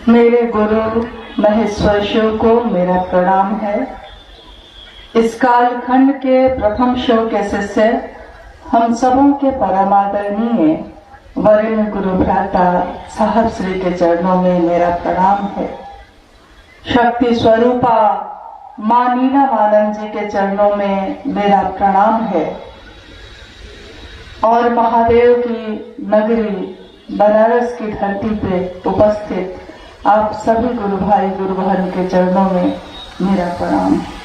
मेरे गुरु महेश्वर शिव को मेरा प्रणाम है। इस कालखंड के प्रथम शिव के शिष्य हम सबों के परमादरणीय वरिष्ठ गुरु भ्राता साहब श्री के चरणों में मेरा प्रणाम है। शक्ति स्वरूपा मां नीलमानंद जी के चरणों में मेरा प्रणाम है। और महादेव की नगरी बनारस की धरती पे उपस्थित आप सभी गुरु भाई गुरु बहन के चरणों में मेरा प्रणाम है।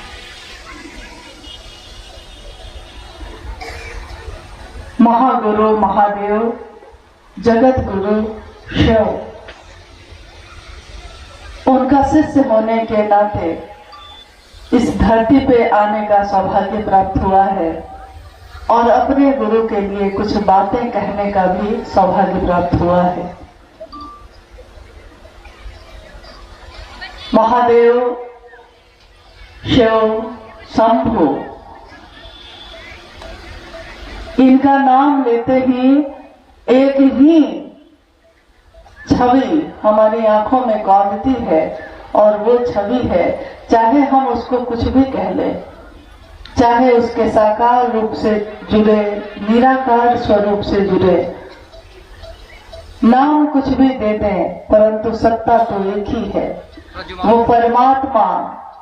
महागुरु महादेव जगत गुरु शिव, उनका शिष्य होने के नाते इस धरती पे आने का सौभाग्य प्राप्त हुआ है और अपने गुरु के लिए कुछ बातें कहने का भी सौभाग्य प्राप्त हुआ है। महादेव, शिव, शंभु, इनका नाम लेते ही एक ही छवि हमारी आंखों में कौंधती है और वो छवि है, चाहे हम उसको कुछ भी कह लें, चाहे उसके साकार रूप से जुड़े, निराकार स्वरूप से जुड़े, नाम कुछ भी दे दें, परंतु सत्ता तो एक ही है। वो परमात्मा,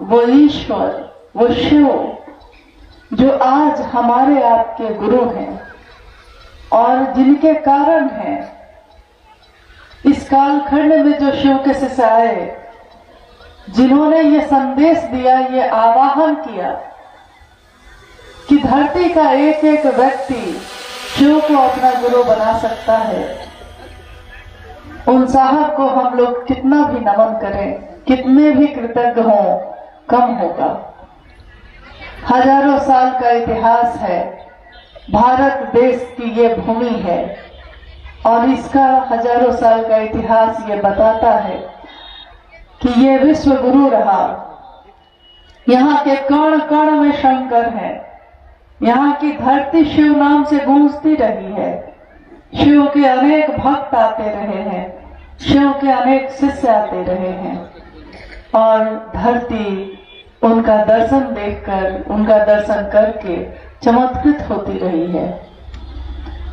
वो ईश्वर, वो शिव जो आज हमारे आपके गुरु हैं और जिनके कारण हैं इस कालखंड में जो शिव के शिष्य आए, जिन्होंने ये संदेश दिया, ये आवाहन किया कि धरती का एक एक व्यक्ति शिव को अपना गुरु बना सकता है, उन साहब को हम लोग कितना भी नमन करें, कितने भी कृतज्ञ हों, कम होगा। हजारों साल का इतिहास है, भारत देश की ये भूमि है और इसका हजारों साल का इतिहास ये बताता है कि ये विश्व गुरु रहा। यहाँ के कण कण में शंकर है, यहाँ की धरती शिव नाम से गूंजती रही है। शिव के अनेक भक्त आते रहे हैं, शिव के अनेक शिष्य आते रहे हैं और धरती उनका दर्शन देखकर, उनका दर्शन करके चमत्कृत होती रही है।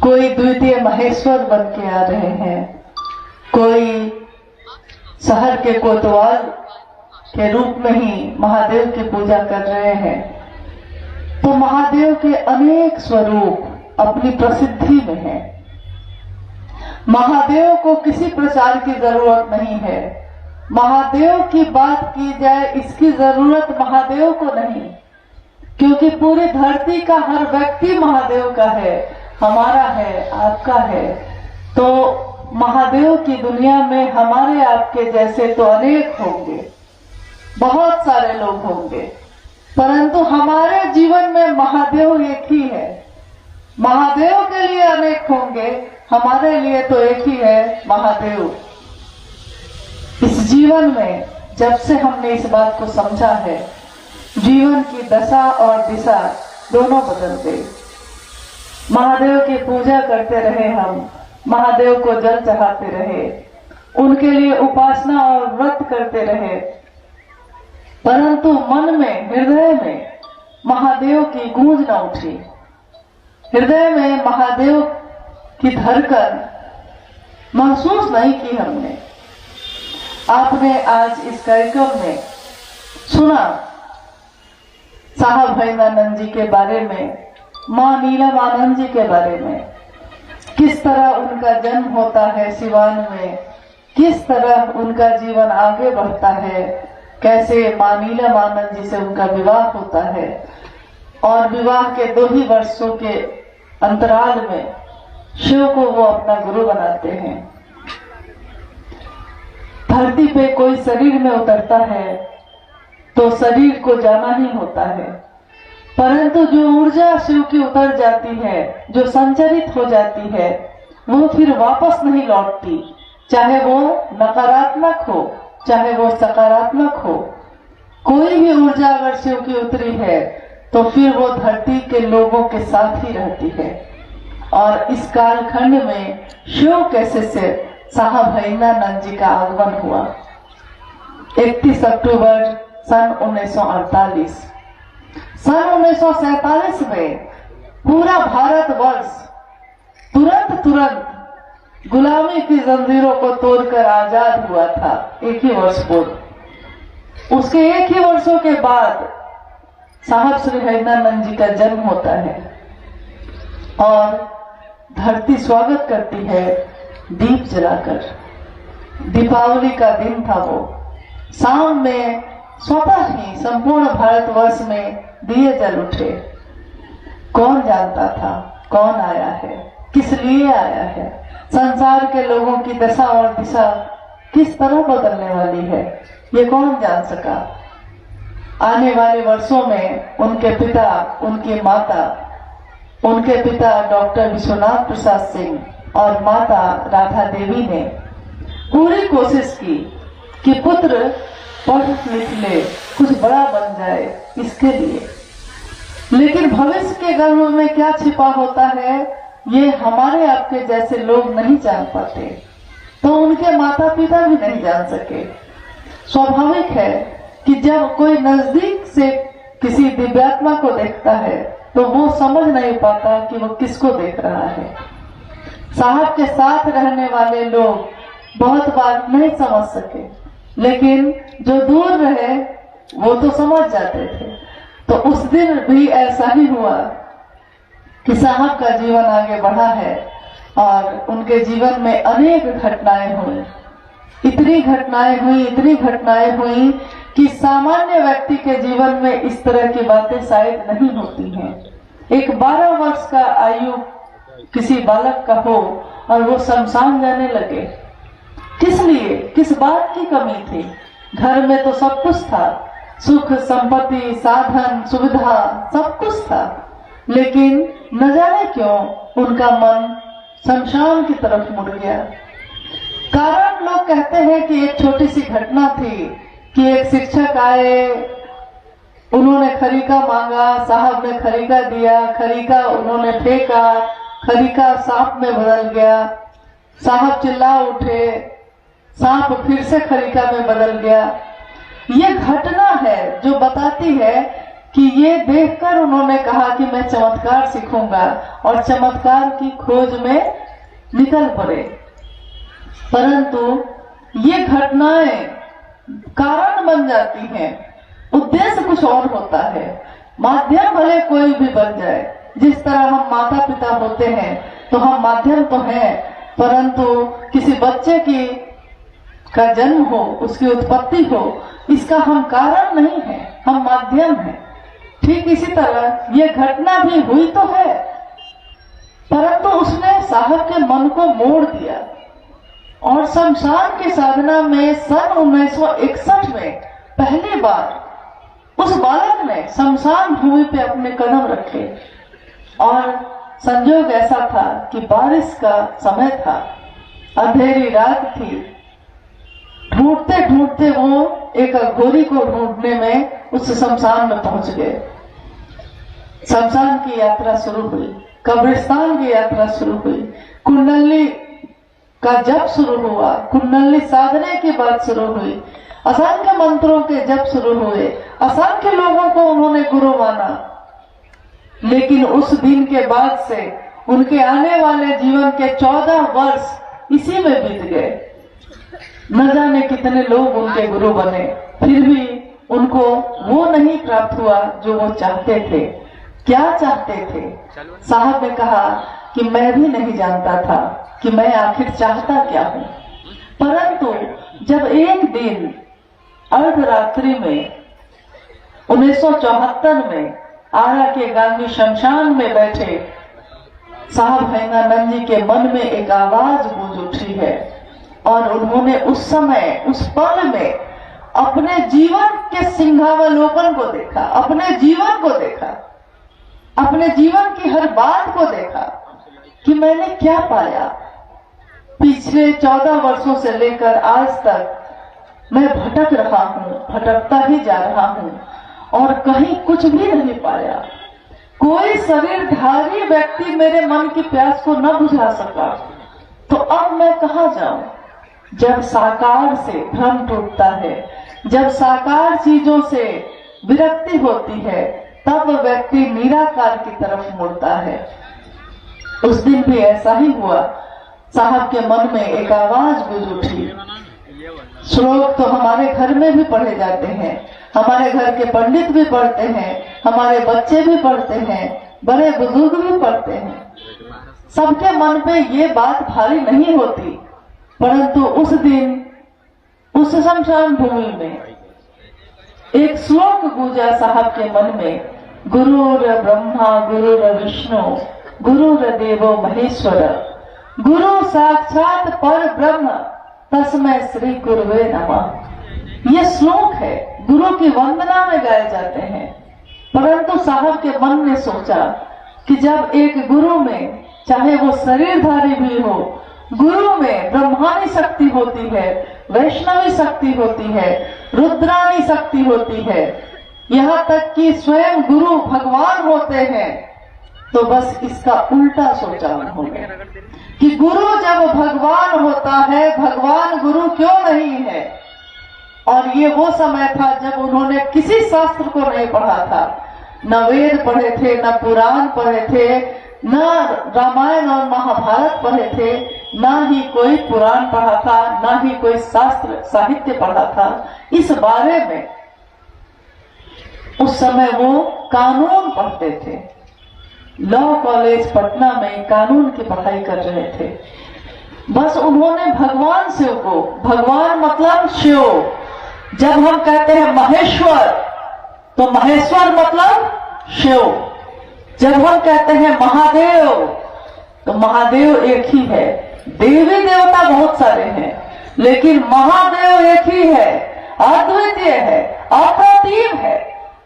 कोई द्वितीय महेश्वर बन के आ रहे हैं, कोई शहर के कोतवाल के रूप में ही महादेव की पूजा कर रहे हैं। तो महादेव के अनेक स्वरूप अपनी प्रसिद्धि में हैं। महादेव को किसी प्रचार की जरूरत नहीं है। महादेव की बात की जाए इसकी जरूरत महादेव को नहीं, क्योंकि पूरी धरती का हर व्यक्ति महादेव का है, हमारा है, आपका है। तो महादेव की दुनिया में हमारे आपके जैसे तो अनेक होंगे, बहुत सारे लोग होंगे, परंतु हमारे जीवन में महादेव एक ही है। महादेव के लिए अनेक होंगे, हमारे लिए तो एक ही है, महादेव। इस जीवन में जब से हमने इस बात को समझा है, जीवन की दशा और दिशा दोनों बदल गई। महादेव की पूजा करते रहे हम, महादेव को जल चढ़ाते रहे, उनके लिए उपासना और व्रत करते रहे, परंतु मन में, हृदय में महादेव की गूंज न उठी। हृदय में महादेव की धड़कन महसूस नहीं की हमने। आपने आज इस कार्यक्रम में सुना साहब भैरवानंद जी के बारे में, मां नीलमानंद जी के बारे में, किस तरह उनका जन्म होता है सिवान में, किस तरह उनका जीवन आगे बढ़ता है, कैसे मां नीलमानंद जी से उनका विवाह होता है और विवाह के 2 ही वर्षों के अंतराल में शिव को वो अपना गुरु बनाते हैं। धरती पे कोई शरीर में उतरता है तो शरीर को जाना ही होता है, परंतु जो ऊर्जा शिव की उतर जाती है, जो संचरित हो जाती है, वो फिर वापस नहीं लौटती, चाहे वो नकारात्मक हो, चाहे वो सकारात्मक हो। कोई भी ऊर्जा अगर शिव की उतरी है तो फिर वो धरती के लोगों के साथ ही रहती है। और इस कालखंड में शिव के शिष्य साहब भैरवानंद जी का आगमन हुआ। 31 अक्टूबर सन 1948। सन 1947 में पूरा भारतवर्ष तुरंत गुलामी की जंजीरों को तोड़कर आजाद हुआ था, एक ही वर्ष पूर्व। उसके एक ही वर्षों के बाद साहब श्री हरिनानंद जी का जन्म होता है और धरती स्वागत करती है दीप जलाकर। दीपावली का दिन था वो। शाम में स्वतः ही संपूर्ण भारतवर्ष में दिए जल उठे। कौन जानता था कौन आया है, किस लिए आया है, संसार के लोगों की दशा और दिशा किस तरह बदलने वाली है, ये कौन जान सका। आने वाले वर्षों में उनके पिता, उनकी माता, उनके पिता डॉक्टर विश्वनाथ प्रसाद सिंह और माता राधा देवी ने पूरी कोशिश की कि पुत्र पढ़ लिख ले, कुछ बड़ा बन जाए इसके लिए। लेकिन भविष्य के गर्भ में क्या छिपा होता है ये हमारे आपके जैसे लोग नहीं जान पाते, तो उनके माता पिता भी नहीं जान सके। स्वाभाविक है कि जब कोई नजदीक से किसी दिव्यात्मा को देखता है तो वो समझ नहीं पाता कि वो किसको देख रहा है। साहब के साथ रहने वाले लोग बहुत बार नहीं समझ सके, लेकिन जो दूर रहे वो तो समझ जाते थे। तो उस दिन भी ऐसा ही हुआ कि साहब का जीवन आगे बढ़ा है और उनके जीवन में अनेक घटनाएं हुई। इतनी घटनाएं हुई कि सामान्य व्यक्ति के जीवन में इस तरह की बातें शायद नहीं होती हैं। एक 12 वर्ष का आयु किसी बालक का हो और वो शमशान जाने लगे, किस लिए, किस बात की कमी थी? घर में तो सब कुछ था, सुख संपत्ति साधन सुविधा सब कुछ था, लेकिन न जाने क्यों उनका मन शमशान की तरफ मुड़ गया। कारण लोग कहते हैं कि एक छोटी सी घटना थी कि एक शिक्षक आए, उन्होंने खरीका मांगा, साहब ने खरीका दिया, खरीका उन्होंने फेंका, खरीका सांप में बदल गया, साहब चिल्ला उठे, सांप फिर से खरीका में बदल गया। ये घटना है जो बताती है कि ये देखकर उन्होंने कहा कि मैं चमत्कार सीखूंगा और चमत्कार की खोज में निकल पड़े। परंतु ये घटनाएं कारण बन जाती हैं, उद्देश्य कुछ और होता है। माध्यम भले कोई भी बन जाए, जिस तरह हम माता पिता होते हैं तो हम माध्यम तो हैं, परंतु किसी बच्चे की का जन्म हो, उसकी उत्पत्ति हो, इसका हम कारण नहीं है, हम माध्यम हैं। ठीक इसी तरह ये घटना भी हुई तो है, परंतु उसने साहब के मन को मोड़ दिया और शमशान की साधना में सन 1961 में पहली बार उस बालक ने शमशान भूमि पे अपने कदम रखे। और संयोग ऐसा था कि बारिश का समय था, अंधेरी रात थी। ढूंढते ढूंढते वो एक अघोरी को ढूंढने में उस शमशान में पहुंच गए। शमशान की यात्रा शुरू हुई, कब्रिस्तान की यात्रा शुरू हुई, कुंडली का जप शुरू हुआ, कुंडली साधने की बात शुरू हुई, असंख्य मंत्रों के जप शुरू हुए, असंख्य लोगों को उन्होंने गुरु माना। लेकिन उस दिन के बाद से उनके आने वाले जीवन के 14 वर्ष इसी में बीत गए। न जाने कितने लोग उनके गुरु बने, फिर भी उनको वो नहीं प्राप्त हुआ जो वो चाहते थे। क्या चाहते थे? साहब ने कहा कि मैं भी नहीं जानता था कि मैं आखिर चाहता क्या हूँ। परंतु जब एक दिन अर्धरात्रि में 1974 में आरा के गांधी शमशान में बैठे साहब हरिनानंद जी के मन में एक आवाज गूंज उठी है और उन्होंने उस समय, उस पल में अपने जीवन के सिंहावलोकन को देखा, अपने जीवन को देखा, अपने जीवन की हर बात को देखा कि मैंने क्या पाया। पिछले 14 वर्षों से लेकर आज तक मैं भटक रहा हूँ, भटकता ही जा रहा हूँ और कहीं कुछ भी नहीं पाया। कोई शरीरधारी व्यक्ति मेरे मन की प्यास को न बुझा सका, तो अब मैं कहाँ जाऊं? जब साकार से भ्रम टूटता है, जब साकार चीजों से विरक्ति होती है तब व्यक्ति निराकार की तरफ मुड़ता है। उस दिन भी ऐसा ही हुआ। साहब के मन में एक आवाज गूंज उठी। श्लोक तो हमारे घर में भी पढ़े जाते हैं, हमारे घर के पंडित भी पढ़ते हैं, हमारे बच्चे भी पढ़ते हैं, बड़े बुजुर्ग भी पढ़ते हैं। सबके मन में ये बात भारी नहीं होती, परंतु उस दिन उस शमशान भूमि में एक श्लोक गूंजा साहब के मन में, गुरुर ब्रह्मा गुरुर विष्णु गुरुर देवो महेश्वर गुरु साक्षात पर ब्रह्म तस्मै श्री गुरुवे नमः। ये श्लोक है, गुरु की वंदना में गाए जाते हैं। परंतु साहब के मन ने सोचा कि जब एक गुरु में, चाहे वो शरीरधारी भी हो, गुरु में ब्रह्मानी शक्ति होती है, वैष्णवी शक्ति होती है, रुद्रानी शक्ति होती है, यहाँ तक कि स्वयं गुरु भगवान होते हैं, तो बस इसका उल्टा सोचा उन्होंने कि गुरु जब भगवान होता है, भगवान गुरु क्यों नहीं है। और ये वो समय था जब उन्होंने किसी शास्त्र को नहीं पढ़ा था, न वेद पढ़े थे, न पुराण पढ़े थे, न रामायण और महाभारत पढ़े थे, न ही कोई पुराण पढ़ा था, न ही कोई शास्त्र साहित्य पढ़ा था। इस बारे में उस समय वो कानून पढ़ते थे। लॉ कॉलेज पटना में कानून की पढ़ाई कर रहे थे। बस उन्होंने भगवान शिव को, भगवान मतलब शिव, जब हम कहते हैं महेश्वर तो महेश्वर मतलब शिव, जब हम कहते हैं महादेव तो महादेव एक ही है। देवी देवता बहुत सारे हैं, लेकिन महादेव एक ही है, अद्वितीय है, अप्रतिम है,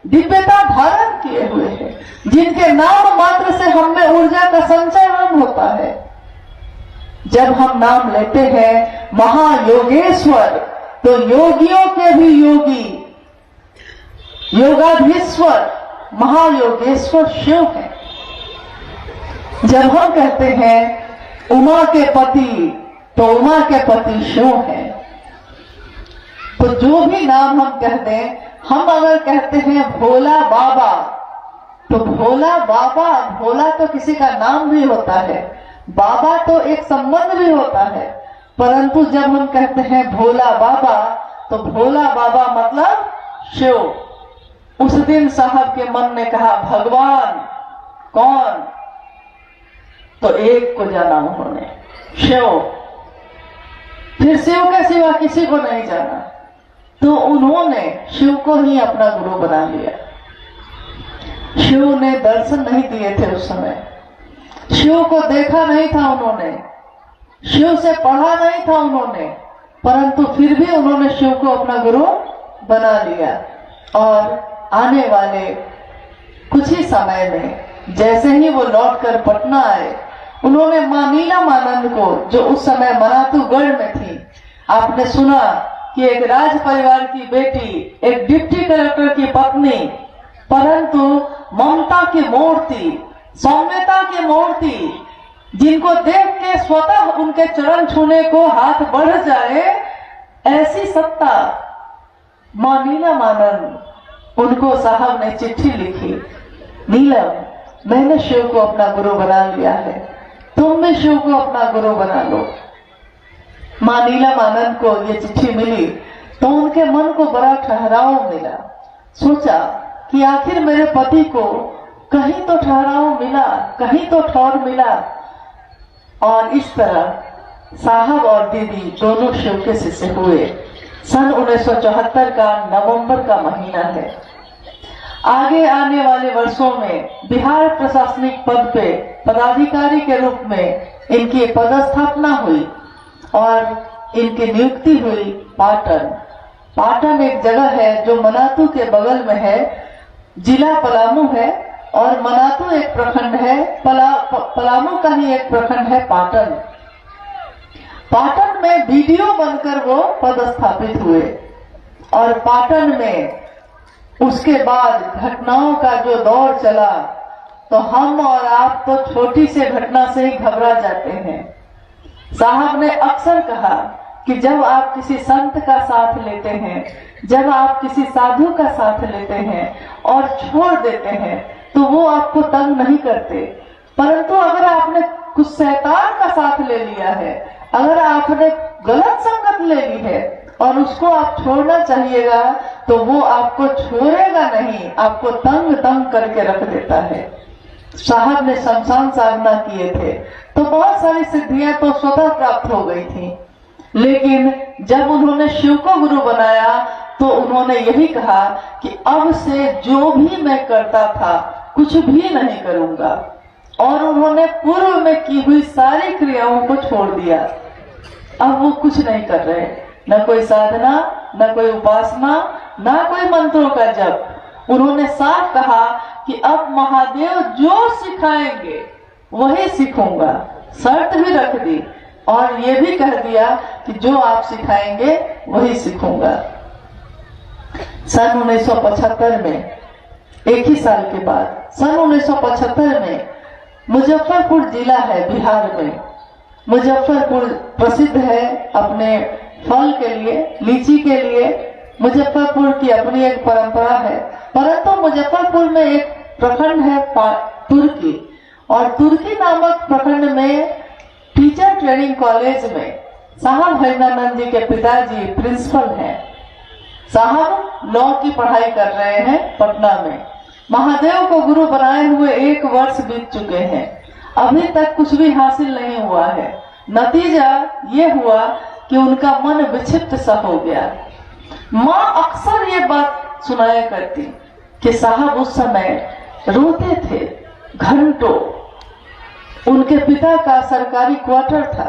दिव्यता धारण किए हुए हैं, जिनके नाम मात्र से हम में ऊर्जा का संचरण होता है। जब हम नाम लेते हैं महायोगेश्वर तो योगियों के भी योगी, योगाधीश्वर महायोगेश्वर शिव है। जब हम कहते हैं उमा के पति तो उमा के पति शिव है। तो जो भी नाम हम कह दें, हम अगर कहते हैं भोला बाबा तो भोला बाबा, भोला तो किसी का नाम भी होता है, बाबा तो एक संबंध भी होता है। परंतु जब हम कहते हैं भोला बाबा तो भोला बाबा मतलब शिव। उस दिन साहब के मन ने कहा भगवान कौन, तो एक को जाना उन्होंने, शिव। फिर शिव के सिवा किसी को नहीं जाना, तो उन्होंने शिव को ही अपना गुरु बना लिया। शिव ने दर्शन नहीं दिए थे उस समय, शिव को देखा नहीं था उन्होंने, शिव से पढ़ा नहीं था उन्होंने, परंतु फिर भी उन्होंने शिव को अपना गुरु बना लिया। और आने वाले कुछ ही समय में जैसे ही वो लौटकर पटना आए, उन्होंने मां नीलमानंद को, जो उस समय मनातूगढ़ में थी, आपने सुना कि एक राज परिवार की बेटी, एक डिप्टी कलेक्टर की पत्नी, परंतु ममता की मूर्ति, सौम्यता की मूर्ति, जिनको देख के स्वतः उनके चरण छूने को हाथ बढ़ जाए, ऐसी सत्ता मां नीलमानंद, उनको साहब ने चिट्ठी लिखी, नीलम मैंने शिव को अपना गुरु बना लिया है, तुम भी शिव को अपना गुरु बना लो। मां नीलमानंद को ये चिट्ठी मिली तो उनके मन को बड़ा ठहराव मिला। सोचा कि आखिर मेरे पति को कहीं तो ठहराव मिला, कहीं तो ठौर मिला। और इस तरह साहब और दीदी दोनों शिव के शिष्य हुए। सन 1974 का नवंबर का महीना है। आगे आने वाले वर्षों में बिहार प्रशासनिक पद पे पदाधिकारी के रूप में इनकी पदस्थापना हुई और इनकी नियुक्ति हुई पाटन। पाटन एक जगह है जो मनातू के बगल में है, जिला पलामू है और मनातू एक प्रखंड है, पलामू का ही एक प्रखंड है पाटन। पाटन में बीडीओ बनकर वो पदस्थापित हुए और पाटन में उसके बाद घटनाओं का जो दौर चला, तो हम और आप तो छोटी सी घटना से ही घबरा जाते हैं। साहब ने अक्सर कहा कि जब आप किसी संत का साथ लेते हैं, जब आप किसी साधु का साथ लेते हैं और छोड़ देते हैं, तो वो आपको तंग नहीं करते। परंतु अगर आपने कुछ शैतान का साथ ले लिया है, अगर आपने गलत संगत ले ली है और उसको आप छोड़ना चाहिएगा, तो वो आपको छोड़ेगा नहीं, आपको तंग करके रख देता है। साहब ने शमशान साधना किए थे तो बहुत सारी सिद्धियां तो स्वतः प्राप्त हो गई थी, लेकिन जब उन्होंने शिव को गुरु बनाया तो उन्होंने यही कहा कि अब से जो भी मैं करता था कुछ भी नहीं करूंगा, और उन्होंने पूर्व में की हुई सारी क्रियाओं को छोड़ दिया। अब वो कुछ नहीं कर रहे, न कोई साधना, न कोई उपासना, न कोई मंत्रों का जप। उन्होंने साफ कहा कि अब महादेव जो सिखाएंगे वही सीखूंगा, शर्त भी रख दी और ये भी कह दिया कि जो आप सिखाएंगे वही सीखूंगा। सन 1975 में, एक ही साल के बाद, सन 1975 में मुजफ्फरपुर जिला है बिहार में। मुजफ्फरपुर प्रसिद्ध है अपने फल के लिए, लीची के लिए। मुजफ्फरपुर की अपनी एक परंपरा है, परंतु मुजफ्फरपुर में एक प्रखंड है तुर्की, और तुर्की नामक प्रखंड में टीचर ट्रेनिंग कॉलेज में साहब हरिनानंद जी के पिताजी प्रिंसिपल हैं। साहब लॉ की पढ़ाई कर रहे हैं पटना में। महादेव को गुरु बनाए हुए 1 वर्ष बीत चुके हैं, अभी तक कुछ भी हासिल नहीं हुआ है। नतीजा ये हुआ कि उनका मन विक्षिप्त सा हो गया। माँ अक्सर ये बात सुनाया करती कि साहब उस समय रोते थे घंटों। उनके पिता का सरकारी क्वार्टर था,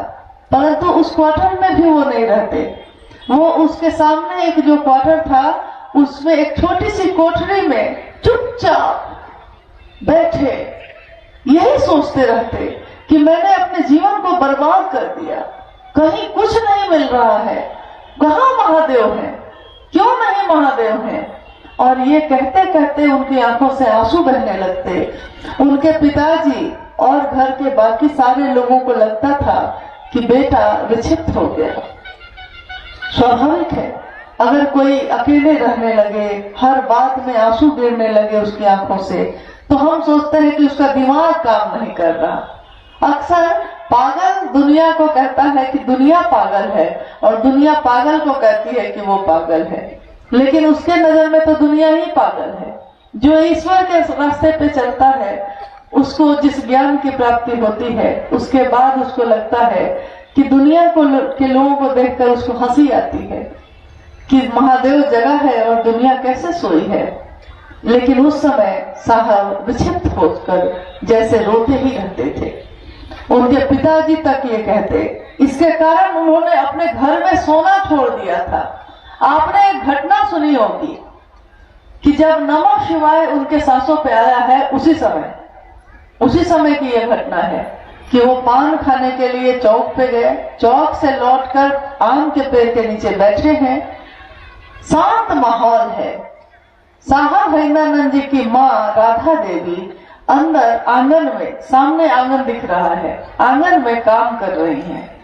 परंतु उस क्वार्टर में भी वो नहीं रहते। वो उसके सामने एक जो क्वार्टर था उसमें एक छोटी सी कोठरी में चुपचाप बैठे यही सोचते रहते कि मैंने अपने जीवन को बर्बाद कर दिया, कहीं कुछ नहीं मिल रहा है, कहाँ महादेव है, क्यों नहीं महादेव है। और ये कहते कहते उनकी आंखों से आंसू बहने लगते। उनके पिताजी और घर के बाकी सारे लोगों को लगता था कि बेटा विक्षिप्त हो गया। स्वाभाविक है, अगर कोई अकेले रहने लगे, हर बात में आंसू गिरने लगे उसकी आंखों से, तो हम सोचते हैं कि उसका दिमाग काम नहीं कर रहा। अक्सर पागल दुनिया को कहता है कि दुनिया पागल है, और दुनिया पागल को कहती है कि वो पागल है, लेकिन उसके नजर में तो दुनिया ही पागल है। जो ईश्वर के रास्ते पे चलता है, उसको जिस ज्ञान की प्राप्ति होती है, उसके बाद उसको लगता है कि दुनिया के लोगों को देखकर उसको हंसी आती है कि महादेव जगह है और दुनिया कैसे सोई है। लेकिन उस समय साहब विक्षिप्त होकर जैसे रोते ही रहते थे। उनके पिताजी तक ये कहते, इसके कारण उन्होंने अपने घर में सोना छोड़ दिया था। आपने एक घटना सुनी होगी कि जब नमः शिवाय उनके सांसों पे आया है, उसी समय की यह घटना है कि वो पान खाने के लिए चौक पे गए, चौक से लौटकर आम के पेड़ के नीचे बैठे हैं, शांत माहौल है। साहब हरिनानंद जी की माँ राधा देवी अंदर आंगन में, सामने आंगन दिख रहा है, आंगन में काम कर रही हैं,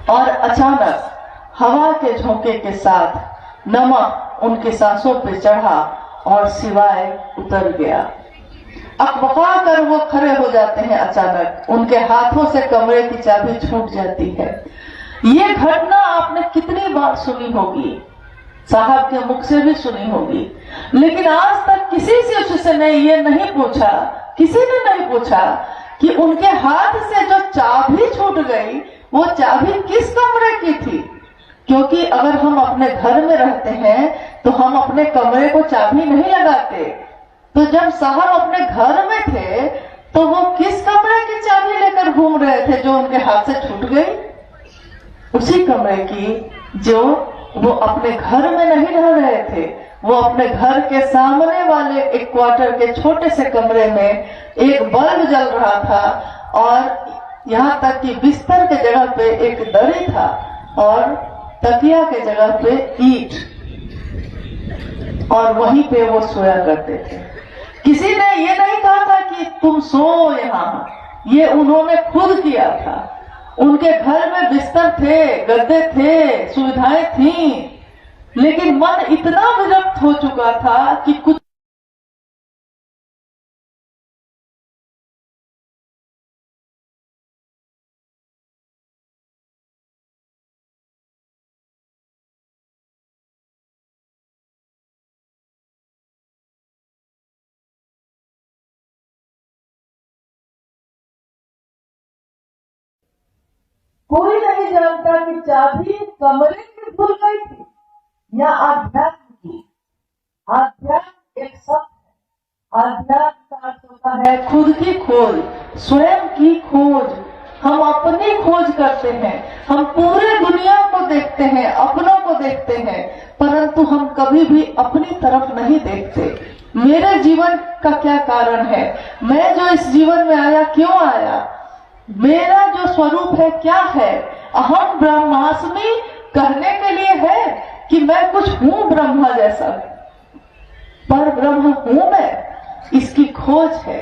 और अचानक हवा के झोंके के साथ नमक उनके सांसों पे चढ़ा और शिवाय उतर गया। अकबका कर वो खड़े हो जाते हैं। अचानक उनके हाथों से कमरे की चाबी छूट जाती है। ये घटना आपने कितनी बार सुनी होगी, साहब के मुख से भी सुनी होगी, लेकिन आज तक किसी से ने ये नहीं पूछा, किसी ने नहीं पूछा कि उनके हाथ से जो चाबी छूट गई वो चाबी किस कमरे की थी। क्योंकि अगर हम अपने घर में रहते हैं तो हम अपने कमरे को चाबी नहीं लगाते। तो जब साहब अपने घर में थे तो वो किस कमरे की चाबी लेकर घूम रहे थे जो उनके हाथ से छूट गई? उसी कमरे की जो वो अपने घर में नहीं रह रहे थे, वो अपने घर के सामने वाले एक क्वार्टर के छोटे से कमरे में एक बल्ब जल रहा था, और यहाँ तक कि बिस्तर के जगह पे एक दरी था और तकिया के जगह पे ईंट, और वहीं पे वो सोया करते थे। किसी ने ये नहीं कहा था कि तुम सो यहाँ, ये उन्होंने खुद किया था। उनके घर में बिस्तर थे, गद्दे थे, सुविधाएं थी, लेकिन मन इतना विरक्त हो चुका था कि कुछ कोई नहीं जानता कि चाबी कमरे की भूल गई थी या आध्यात्म की। आध्यात्म एक शब्द है। आध्यात्म का अर्थ होता है खुद की खोज, स्वयं की खोज। हम अपनी खोज करते हैं, हम पूरे दुनिया को देखते हैं, अपनों को देखते हैं, परंतु हम कभी भी अपनी तरफ नहीं देखते। मेरे जीवन का क्या कारण है, मैं जो इस जीवन में आया क्यों आया, मेरा जो स्वरूप है क्या है। अहम ब्रह्मास्मि कहने के लिए है कि मैं कुछ हूं ब्रह्मा जैसा, पर ब्रह्म हूं मैं, इसकी खोज है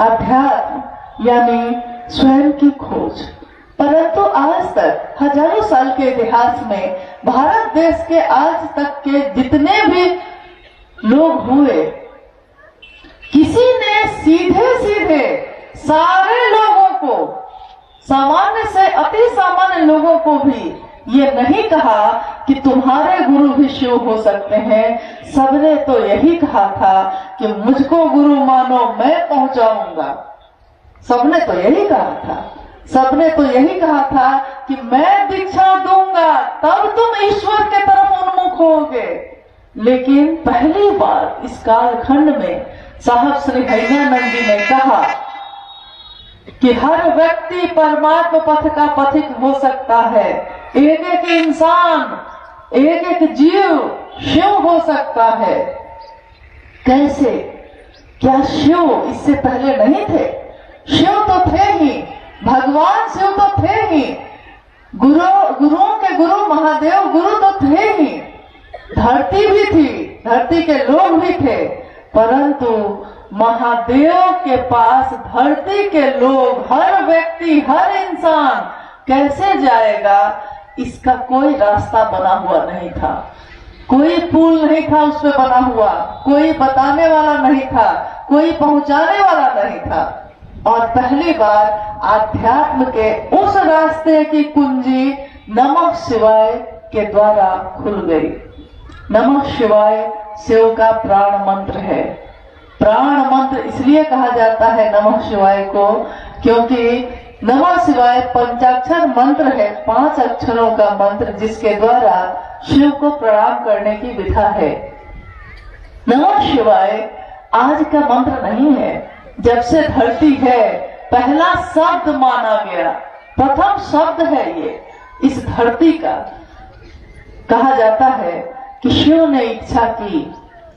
अध्यात्म यानी स्वयं की खोज। परंतु आज तक हजारों साल के इतिहास में भारत देश के आज तक के जितने भी लोग हुए, किसी ने सीधे सीधे सारे लोगों को, सामान्य से अति सामान्य लोगों को भी ये नहीं कहा कि तुम्हारे गुरु भी शिव हो सकते हैं। सबने तो यही कहा था कि मुझको गुरु मानो, मैं पहुंचाऊंगा। सबने तो यही कहा था, सबने तो यही कहा था कि मैं दीक्षा दूंगा तब तुम ईश्वर के तरफ उन्मुख होगे। लेकिन पहली बार इस कालखंड में साहब श्री हरिनानंद जी ने कहा कि हर व्यक्ति परमात्मा पथ का पथिक हो सकता है। एक एक इंसान, एक एक जीव शिव हो सकता है। कैसे? क्या शिव इससे पहले नहीं थे? शिव तो थे ही, भगवान शिव तो थे ही, गुरुओं के गुरु महादेव गुरु तो थे ही, धरती भी थी, धरती के लोग भी थे, परंतु महादेव के पास धरती के लोग, हर व्यक्ति, हर इंसान कैसे जाएगा, इसका कोई रास्ता बना हुआ नहीं था। कोई पुल नहीं था उस पे बना हुआ, कोई बताने वाला नहीं था, कोई पहुंचाने वाला नहीं था। और पहली बार आध्यात्म के उस रास्ते की कुंजी नमः शिवाय के द्वारा खुल गई। नमः शिवाय शिव का प्राण मंत्र है। प्राण मंत्र इसलिए कहा जाता है नमः शिवाय को, क्योंकि नमः शिवाय पंचाक्षर मंत्र है, 5 अक्षरों का मंत्र, जिसके द्वारा शिव को प्रणाम करने की विधा है। नमः शिवाय आज का मंत्र नहीं है, जब से धरती है पहला शब्द माना गया, प्रथम शब्द है ये इस धरती का। कहा जाता है कि शिव ने इच्छा की,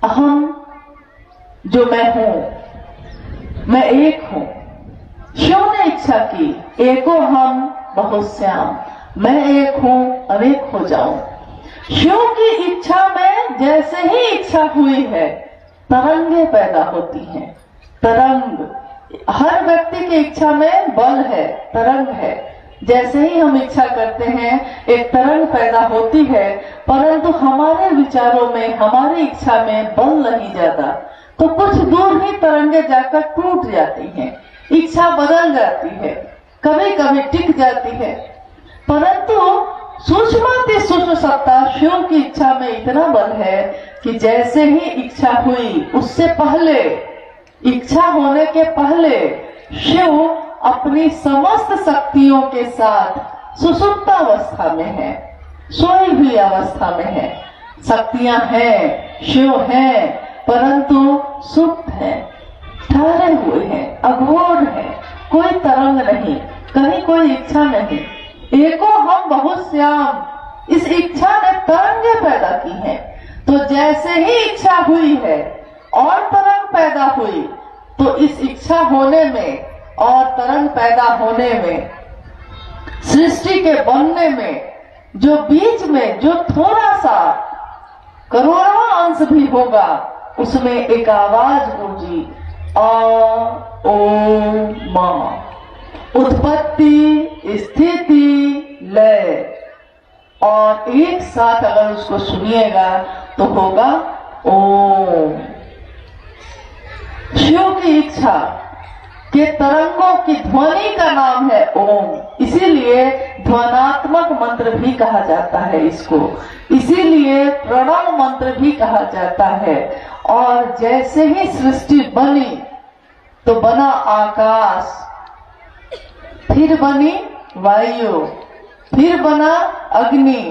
अहम जो मैं हूं, मैं एक हूं। शिव ने इच्छा की, एको हम बहुश्याम, मैं एक हूं अनेक हो जाऊं। शिव की इच्छा में जैसे ही इच्छा हुई है, तरंगे पैदा होती हैं। तरंग, हर व्यक्ति की इच्छा में बल है, तरंग है। जैसे ही हम इच्छा करते हैं एक तरंग पैदा होती है, परंतु हमारे विचारों में, हमारी इच्छा में बल नहीं जाता, तो कुछ दूर ही तरंगे जाकर टूट जाती हैं, इच्छा बदल जाती है, कभी कभी टिक जाती है। परंतु सूक्ष्माति सूक्ष्म सत्ता शिव की इच्छा में इतना बल है कि जैसे ही इच्छा हुई, उससे पहले, इच्छा होने के पहले शिव अपनी समस्त शक्तियों के साथ सुषुप्त अवस्था में है, सोई हुई अवस्था में है। शक्तियां हैं, शिव हैं, परंतु सुप्त है, ठहरे हुए हैं, अघोर है, कोई तरंग नहीं, कहीं कोई इच्छा नहीं। एको हम बहुश्याम, इस इच्छा ने तरंगे पैदा की हैं। तो जैसे ही इच्छा हुई है और तरंग पैदा हुई, तो इस इच्छा होने में और तरंग पैदा होने में, सृष्टि के बनने में जो बीच में जो थोड़ा सा करोड़वां अंश भी होगा, उसमें एक आवाज गूंजी, आ ओ मा। उत्पत्ति, स्थिति, लय, और एक साथ अगर उसको सुनिएगा तो होगा ओम। शिव की इच्छा के तरंगों की ध्वनि का नाम है ओम, इसीलिए ध्वनात्मक मंत्र भी कहा जाता है इसको, इसीलिए प्रणव मंत्र भी कहा जाता है। और जैसे ही सृष्टि बनी तो बना आकाश, फिर बनी वायु, फिर बना अग्नि,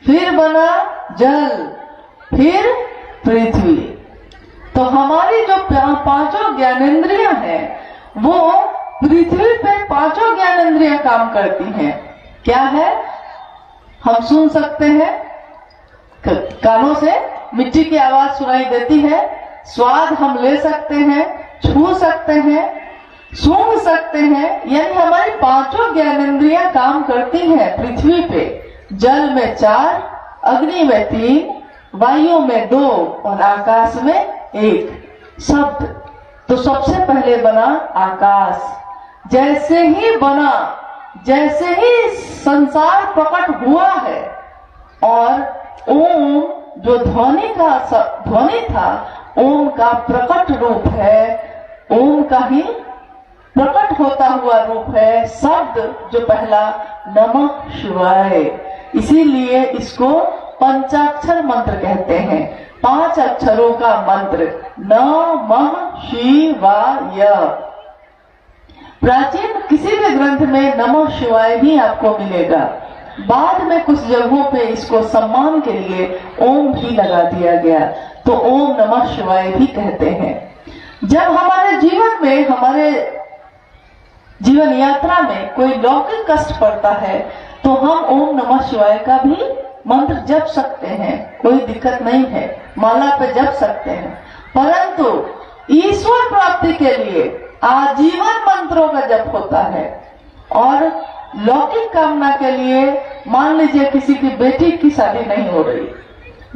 फिर बना जल, फिर पृथ्वी। तो हमारी जो पांचों ज्ञानेंद्रियां हैं वो पृथ्वी पे पांचों ज्ञानेंद्रियां काम करती हैं। क्या है? हम सुन सकते हैं, कानों से मिट्टी की आवाज सुनाई देती है, स्वाद हम ले सकते हैं, छू सकते हैं, सूंघ सकते हैं, यानी हमारी पांचों ज्ञानेंद्रियां काम करती हैं पृथ्वी पे। जल में 4, अग्नि में 3, वायु में 2 और आकाश में 1। शब्द तो सबसे पहले बना आकाश, जैसे ही बना, जैसे ही संसार प्रकट हुआ है, और ओम जो ध्वनि था, ओम का प्रकट रूप है, ओम का ही प्रकट होता हुआ रूप है। शब्द जो पहला नमः शिवाय, इसीलिए इसको पंचाक्षर मंत्र कहते हैं, 5 अक्षरों का मंत्र नमः शिवाय। प्राचीन किसी भी ग्रंथ में नमः शिवाय ही आपको मिलेगा। बाद में कुछ जगहों पे इसको सम्मान के लिए ओम भी लगा दिया गया, तो ओम नमः शिवाय भी कहते हैं। जब हमारे जीवन में, हमारे जीवन यात्रा में कोई लौकिक कष्ट पड़ता है तो हम ओम नमः शिवाय का भी मंत्र जप सकते हैं, कोई दिक्कत नहीं है, माला पे जप सकते हैं। परंतु ईश्वर प्राप्ति के लिए आजीवन मंत्रों का जप होता है। और लौकिक कामना के लिए, मान लीजिए किसी की बेटी की शादी नहीं हो रही,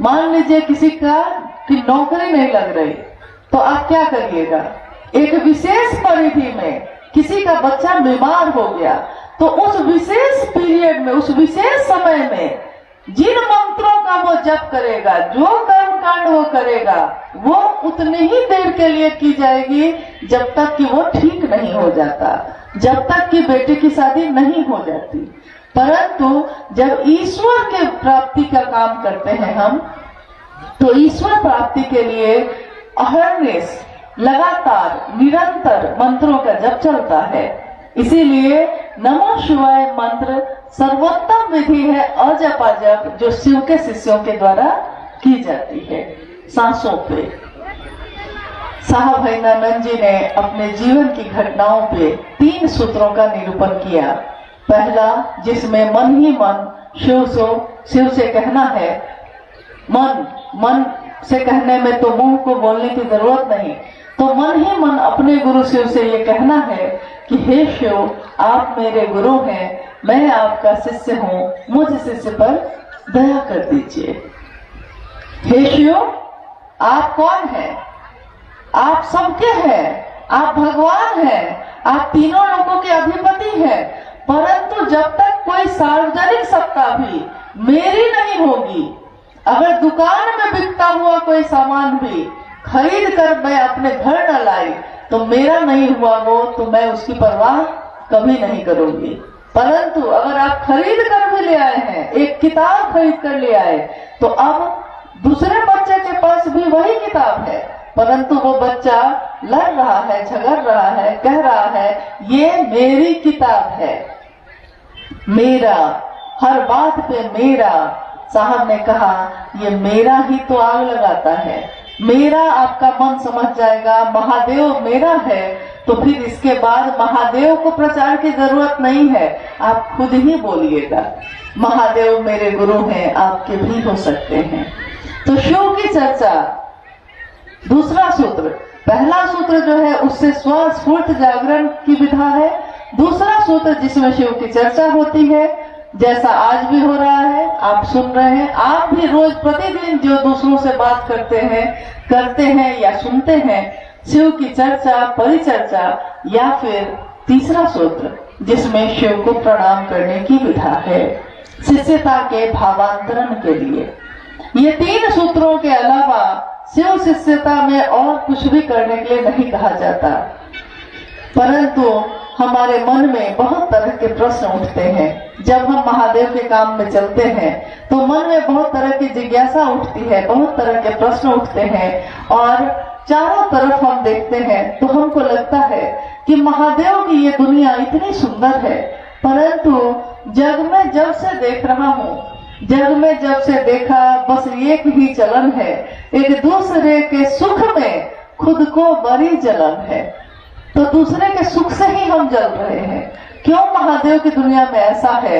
मान लीजिए किसी की नौकरी नहीं लग रही, तो आप क्या करिएगा? एक विशेष परिधि में किसी का बच्चा बीमार हो गया, तो उस विशेष पीरियड में, उस विशेष समय में जिन मंत्रों का वो जप करेगा, जो कर्म कांड वो करेगा, वो उतनी ही देर के लिए की जाएगी जब तक कि वो ठीक नहीं हो जाता, जब तक कि बेटे की शादी नहीं हो जाती। परंतु जब ईश्वर के प्राप्ति का काम करते हैं हम, तो ईश्वर प्राप्ति के लिए अहर्निश, लगातार, निरंतर मंत्रों का जप चलता है। इसीलिए नमः शिवाय मंत्र सर्वोत्तम विधि है अजपा जप, जो शिव के शिष्यों के द्वारा की जाती है सांसों पे। साहब भैनानंद जी ने अपने जीवन की घटनाओं पे 3 सूत्रों का निरूपण किया। पहला, जिसमें मन ही मन शिव से कहना है। मन से कहने में तो मुंह को बोलने की जरूरत नहीं, तो मन ही मन अपने गुरु शिव से ये कहना है कि हे शिव, आप मेरे गुरु हैं, मैं आपका शिष्य हूँ, मुझ शिष्य पर दया कर दीजिए। हे शिव, आप कौन हैं? आप सबके हैं, आप भगवान हैं, आप तीनों लोगों के अधिपति हैं। परंतु जब तक कोई सार्वजनिक सत्ता भी मेरी नहीं होगी, अगर दुकान में बिकता हुआ कोई सामान भी खरीद कर मैं अपने घर न लाई, तो मेरा नहीं हुआ वो, तो मैं उसकी परवाह कभी नहीं करूंगी। परंतु अगर आप खरीद कर भी ले आए हैं, एक किताब खरीद कर ले आए, तो अब दूसरे बच्चे के पास भी वही किताब है, परंतु वो बच्चा लड़ रहा है, झगड़ रहा है, कह रहा है ये मेरी किताब है, मेरा, हर बात पे मेरा। साहब ने कहा ये मेरा ही तो आग लगाता है, मेरा आपका मन समझ जाएगा, महादेव मेरा है, तो फिर इसके बाद महादेव को प्रचार की जरूरत नहीं है, आप खुद ही बोलिएगा महादेव मेरे गुरु हैं, आपके भी हो सकते हैं। तो शिव की चर्चा, दूसरा सूत्र, पहला सूत्र जो है उससे स्वस्फूर्त जागरण की विधा है। दूसरा सूत्र जिसमें शिव की चर्चा होती है, जैसा आज भी हो रहा है, आप सुन रहे हैं, आप भी रोज प्रतिदिन जो दूसरों से बात करते हैं या सुनते हैं, शिव की चर्चा, परिचर्चा, या फिर तीसरा सूत्र जिसमें शिव को प्रणाम करने की विधा है शिष्यता के भावांतरण के लिए। ये 3 सूत्रों के अलावा शिव शिष्यता में और कुछ भी करने के लिए नहीं कहा जाता। परंतु हमारे मन में बहुत तरह के प्रश्न उठते हैं। जब हम महादेव के काम में चलते हैं तो मन में बहुत तरह की जिज्ञासा उठती है, बहुत तरह के प्रश्न उठते हैं और चारों तरफ हम देखते हैं तो हमको लगता है कि महादेव की ये दुनिया इतनी सुंदर है, परंतु जग में जब से देख रहा हूँ, जग में जब से देखा बस एक ही चलन है, एक दूसरे के सुख में खुद को बड़ी जलन है। तो दूसरे के सुख से ही हम जल रहे हैं। क्यों महादेव की दुनिया में ऐसा है?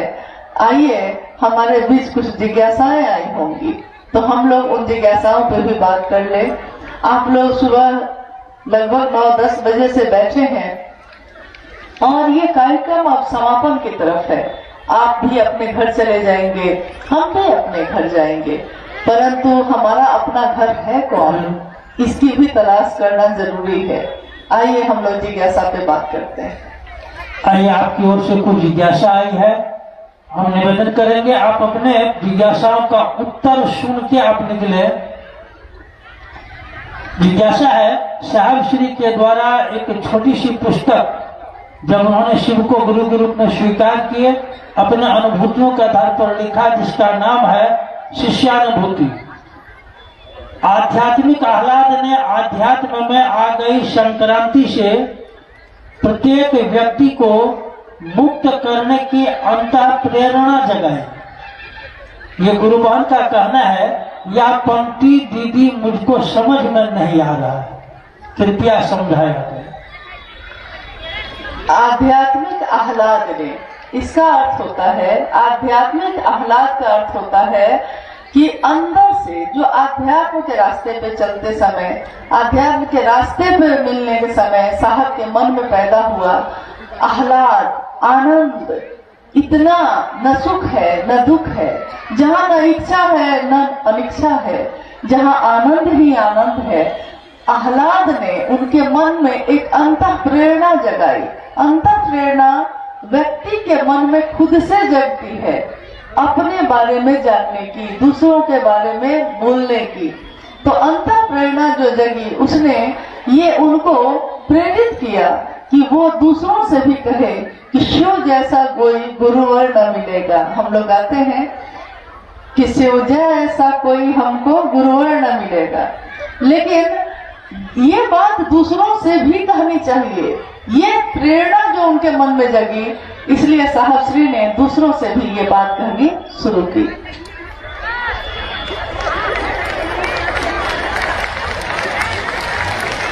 आइए हमारे बीच कुछ जिज्ञासाएं आई होंगी तो हम लोग उन जिज्ञासाओं पर भी बात कर ले। आप लोग सुबह लगभग 9-10 बजे से बैठे हैं और ये कार्यक्रम अब समापन की तरफ है। आप भी अपने घर चले जाएंगे, हम भी अपने घर जाएंगे, परंतु हमारा अपना घर है कौन, इसकी भी तलाश करना जरूरी है। आइए हम लोग जिज्ञासा पे बात करते हैं। आइए, आपकी ओर से कुछ जिज्ञासा आई है, हम निवेदन करेंगे आप अपने जिज्ञासाओं का उत्तर सुन के आप निकले। जिज्ञासा है, साहब श्री के द्वारा एक छोटी सी पुस्तक जब उन्होंने शिव को गुरु के रूप में स्वीकार किए, अपने अनुभूतियों के आधार पर लिखा, जिसका नाम है शिष्यानुभूति। आध्यात्मिक आह्लाद ने आध्यात्म में आ गई संक्रांति से प्रत्येक व्यक्ति को मुक्त करने की अंतः प्रेरणा जगाए। ये गुरु बहन का कहना है, यह पंक्ति दीदी मुझको समझ में नहीं आ रहा है, कृपया समझाया जाए। आध्यात्मिक आह्लाद ने, इसका अर्थ होता है, आध्यात्मिक आह्लाद का अर्थ होता है कि अंदर से जो आध्यात्म के रास्ते पे चलते समय, आध्यात्म के रास्ते पे मिलने के समय साहब के मन में पैदा हुआ आह्लाद, आनंद, इतना न सुख है न दुख है, जहाँ न इच्छा है न अनिच्छा है, जहाँ आनंद ही आनंद है। आह्लाद ने उनके मन में एक अंतः प्रेरणा जगाई। अंतः प्रेरणा व्यक्ति के मन में खुद से जगती है, अपने बारे में जानने की, दूसरों के बारे में बोलने की। तो अंतः प्रेरणा जो जगी, उसने ये उनको प्रेरित किया कि वो दूसरों से भी कहे कि शिव जैसा कोई गुरुवर न मिलेगा। हम लोग गाते हैं कि शिव जैसा कोई हमको गुरुवर न मिलेगा, लेकिन ये बात दूसरों से भी कहनी चाहिए। ये प्रेरणा जो उनके मन में जगी, इसलिए साहब श्री ने दूसरों से भी ये बात कहनी शुरू की।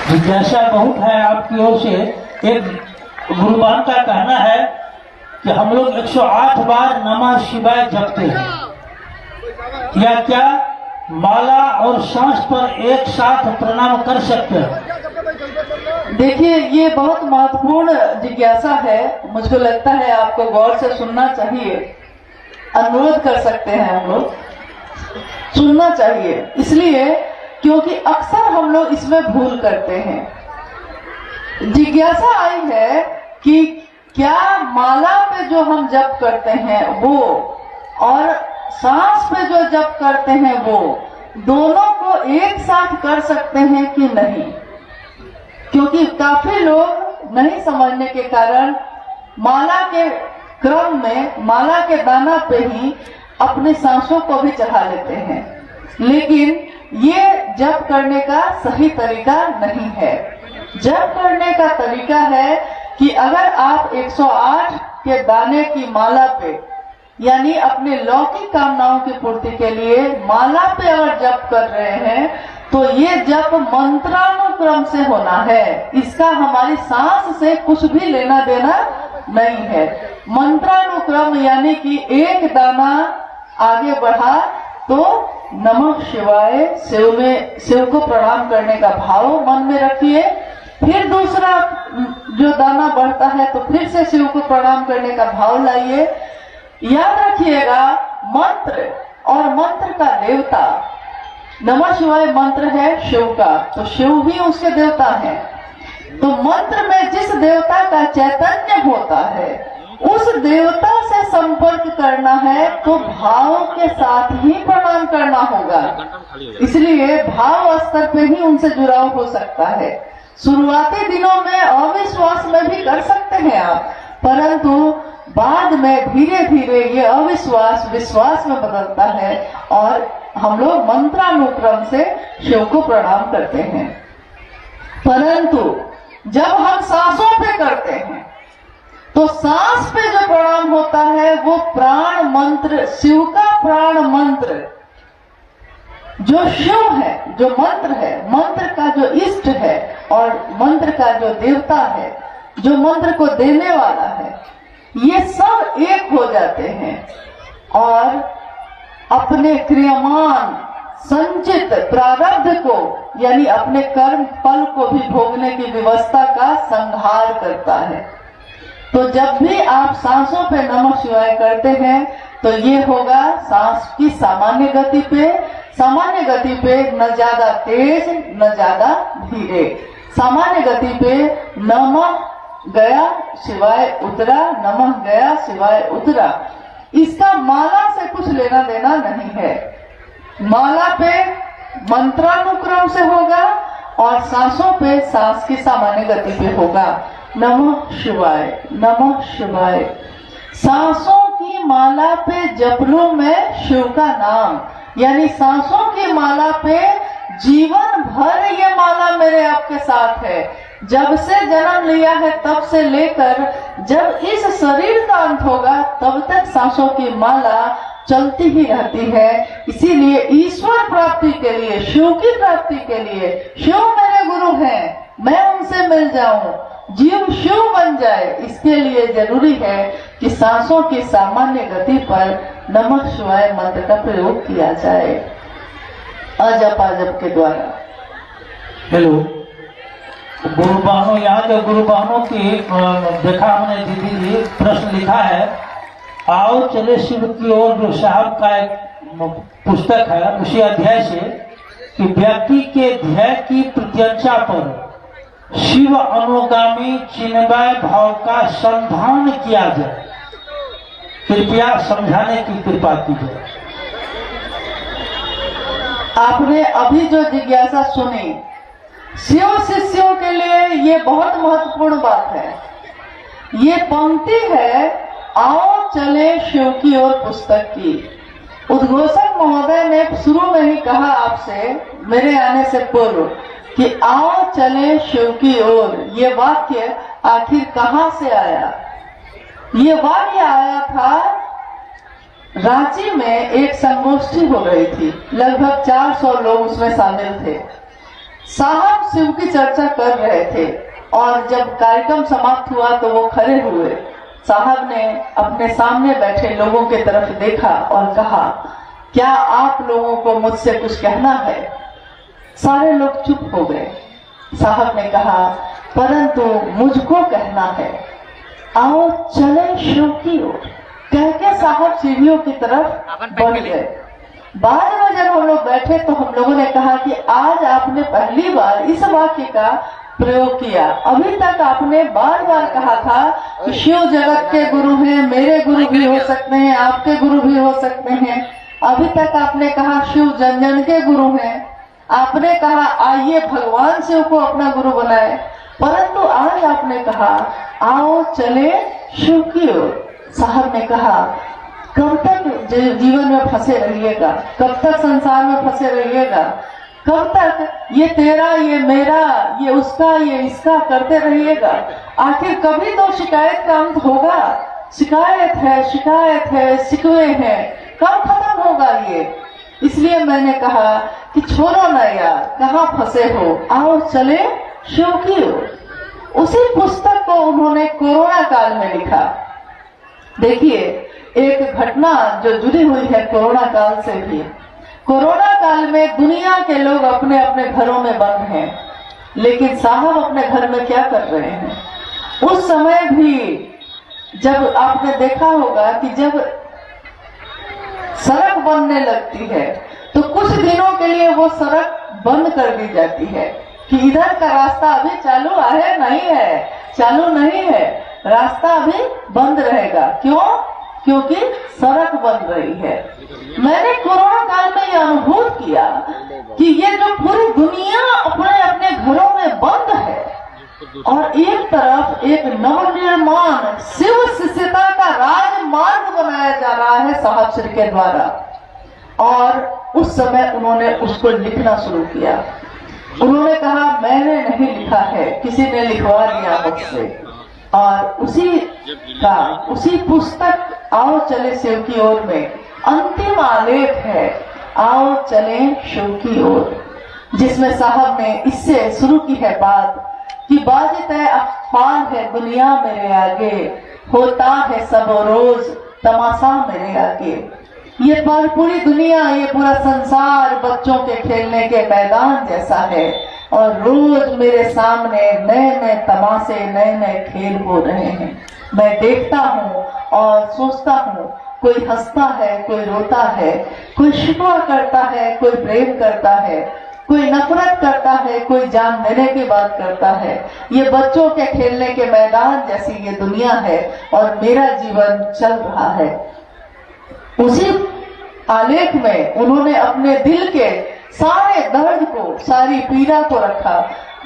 जिज्ञासा बहुत है आपकी ओर से। एक गुरुबान का कहना है कि हम लोग 108 बार नमः शिवाय जपते हैं। या क्या माला और सांस पर एक साथ प्रणाम कर सकते हैं? देखिए, ये बहुत महत्वपूर्ण जिज्ञासा है। मुझको लगता है आपको गौर से सुनना चाहिए। अनुरोध कर सकते हैं हम लोग, सुनना चाहिए, इसलिए क्योंकि अक्सर हम लोग इसमें भूल करते हैं। जिज्ञासा आई है कि क्या माला पे जो हम जप करते हैं वो और सांस पे जो जप करते हैं वो दोनों को एक साथ कर सकते हैं कि नहीं? क्योंकि काफी लोग नहीं समझने के कारण माला के क्रम में, माला के दाना पे ही अपने सांसों को भी चढ़ा लेते हैं, लेकिन ये जप करने का सही तरीका नहीं है। जप करने का तरीका है कि अगर आप 108 के दाने की माला पे, यानी अपने लौकिक कामनाओं की पूर्ति के लिए माला पे अगर जप कर रहे हैं, तो ये जप मंत्रानुक्रम से होना है। इसका हमारी सांस से कुछ भी लेना देना नहीं है। मंत्रानुक्रम यानी कि एक दाना आगे बढ़ा तो नमः शिवाय, शिव को प्रणाम करने का भाव मन में रखिए। फिर दूसरा जो दाना बढ़ता है तो फिर से शिव को प्रणाम करने का भाव लाइए। याद रखिएगा, मंत्र और मंत्र का देवता, नमः शिवाय मंत्र है शिव का, तो शिव भी उसके देवता हैं। तो मंत्र में जिस देवता का चैतन्य होता है उस देवता से संपर्क करना है तो भाव के साथ ही प्रणाम करना होगा। इसलिए भाव स्तर पे ही उनसे जुड़ाव हो सकता है। शुरुआती दिनों में अविश्वास में भी कर सकते हैं आप, परंतु बाद में धीरे धीरे ये अविश्वास विश्वास में बदलता है और हम लोग मंत्रानुक्रम से शिव को प्रणाम करते हैं। परंतु जब हम सांसों पे करते हैं तो सांस पे जो प्रणाम होता है वो प्राण मंत्र, शिव का प्राण मंत्र जो शिव है, जो मंत्र है, मंत्र का जो इष्ट है और मंत्र का जो देवता है, जो मंत्र को देने वाला है, ये सब एक हो जाते हैं और अपने क्रियमान संचित प्रारब्ध को यानी अपने कर्म फल को भी भोगने की व्यवस्था का संहार करता है। तो जब भी आप सांसों पे नमः शिवाय करते हैं तो ये होगा सांस की सामान्य गति पे, सामान्य गति पे न ज्यादा तेज न ज्यादा धीरे, सामान्य गति पे नमः गया शिवाय उतरा, नमः गया शिवाय उतरा। इसका माला से कुछ लेना देना नहीं है। माला पे मंत्रानुक्रम से होगा और सांसों पे सांस की सामान्य गति पे होगा। नमः शिवाय, नमः शिवाय। सांसों की माला पे जप लूं मैं शिव का नाम, यानी सांसों की माला पे जीवन भर ये माला मेरे आपके साथ है। जब से जन्म लिया है तब से लेकर जब इस शरीर का अंत होगा तब तक सांसों की माला चलती ही रहती है। इसीलिए ईश्वर प्राप्ति के लिए, शिव की प्राप्ति के लिए, शिव मेरे गुरु हैं, मैं उनसे मिल जाऊं, जीव शिव बन जाए, इसके लिए जरूरी है कि सांसों की सामान्य गति पर नमः शिवाय मंत्र का प्रयोग किया जाए अजप अजप के द्वारा। हेलो गुरु बहनों, यहाँ जो गुरु बहनों की देखा हमने दीदी जी प्रश्न लिखा है, आओ चले शिव की ओर, जो साहब का एक पुस्तक है, उसी अध्याय से कि व्यक्ति के ध्येय की प्रत्यंचा पर शिव अनुगामी चिन्मय भाव का संधान किया जाए, कृपया समझाने की कृपा कीजिए। आपने अभी जो जिज्ञासा सुनी शिव शिष्यों के लिए ये बहुत महत्वपूर्ण बात है। ये पंक्ति है आओ चले शिव की ओर पुस्तक की। उद्घोषक महोदय ने शुरू में ही कहा आपसे मेरे आने से पूर्व कि आओ चले शिव की ओर। ये वाक्य आखिर कहाँ से आया? ये वाक्य आया था रांची में एक संगोष्ठी हो रही थी, लगभग 400 लोग उसमें शामिल थे। साहब शिव की चर्चा कर रहे थे और जब कार्यक्रम समाप्त हुआ तो वो खड़े हुए। साहब ने अपने सामने बैठे लोगों की तरफ देखा और कहा, क्या आप लोगों को मुझसे कुछ कहना है? सारे लोग चुप हो गए। साहब ने कहा, परंतु मुझको कहना है, आओ चले शिव की ओर। कह के साहब सीढ़ियों की तरफ बढ़ गए। बाद में जब हम लोग बैठे तो हम लोगों ने कहा कि आज आपने पहली बार इस वाक्य का प्रयोग किया। अभी तक आपने बार बार कहा था कि शिव जगत के गुरु हैं, मेरे गुरु भी हो सकते हैं, आपके गुरु भी हो सकते हैं। अभी तक आपने कहा शिव जन जन के गुरु हैं। आपने कहा आइए भगवान शिव को अपना गुरु बनाए, परंतु आज आपने कहा आओ चले शिव की ओर। साहब ने कहा, कब तक जीवन में फंसे रहिएगा? कब तक संसार में फंसे रहिएगा? कब तक ये तेरा, ये मेरा, ये उसका, ये इसका करते रहिएगा? आखिर कभी तो शिकायत का अंत होगा। शिकायत है, शिकवे हैं, कब खत्म होगा ये? इसलिए मैंने कहा कि छोड़ो ना यार, कहाँ फंसे हो, आओ चले शिव की ओर। उसी पुस्तक को उन्होंने कोरोना काल में लिखा। देखिए, एक घटना जो जुड़ी हुई है कोरोना काल से भी। कोरोना काल में दुनिया के लोग अपने अपने घरों में बंद हैं, लेकिन साहब अपने घर में क्या कर रहे हैं? उस समय भी जब आपने देखा होगा कि जब सड़क बनने लगती है तो कुछ दिनों के लिए वो सड़क बंद कर दी जाती है। कि इधर का रास्ता अभी चालू है नहीं है, चालू नहीं है, रास्ता अभी बंद रहेगा। क्यों? क्योंकि सड़क बन रही है। मैंने कोरोना काल में ये अनुभव किया कि ये जो पूरी दुनिया अपने अपने घरों में बंद है और एक तरफ एक नवनिर्माण शिव शिष्यता का राजमार्ग बनाया जा रहा है साहब श्री के द्वारा। और उस समय उन्होंने उसको लिखना शुरू किया। उन्होंने कहा मैंने नहीं लिखा है, किसी ने लिखवा दिया मुझसे। और उसी पुस्तक आओ चले शिव की ओर में अंतिम आलेख है, आओ चले शिव की ओर, जिसमें साहब ने इससे शुरू की है बात कि बाज़ तय अखबार है दुनिया मेरे आगे, होता है सब रोज तमाशा मेरे आगे। ये पूरी दुनिया, ये पूरा संसार बच्चों के खेलने के मैदान जैसा है और रोज मेरे सामने नए नए तमाशे, नए नए खेल हो रहे हैं। मैं देखता हूँ और सोचता हूँ, कोई हंसता है, कोई रोता है, कोई शिकवा करता है, कोई प्रेम करता है, कोई नफरत करता है, कोई जान देने की बात करता है। ये बच्चों के खेलने के मैदान जैसी ये दुनिया है और मेरा जीवन चल रहा है। उसी आलेख में उन्होंने अपने दिल के सारे दर्द को, सारी पीड़ा को रखा।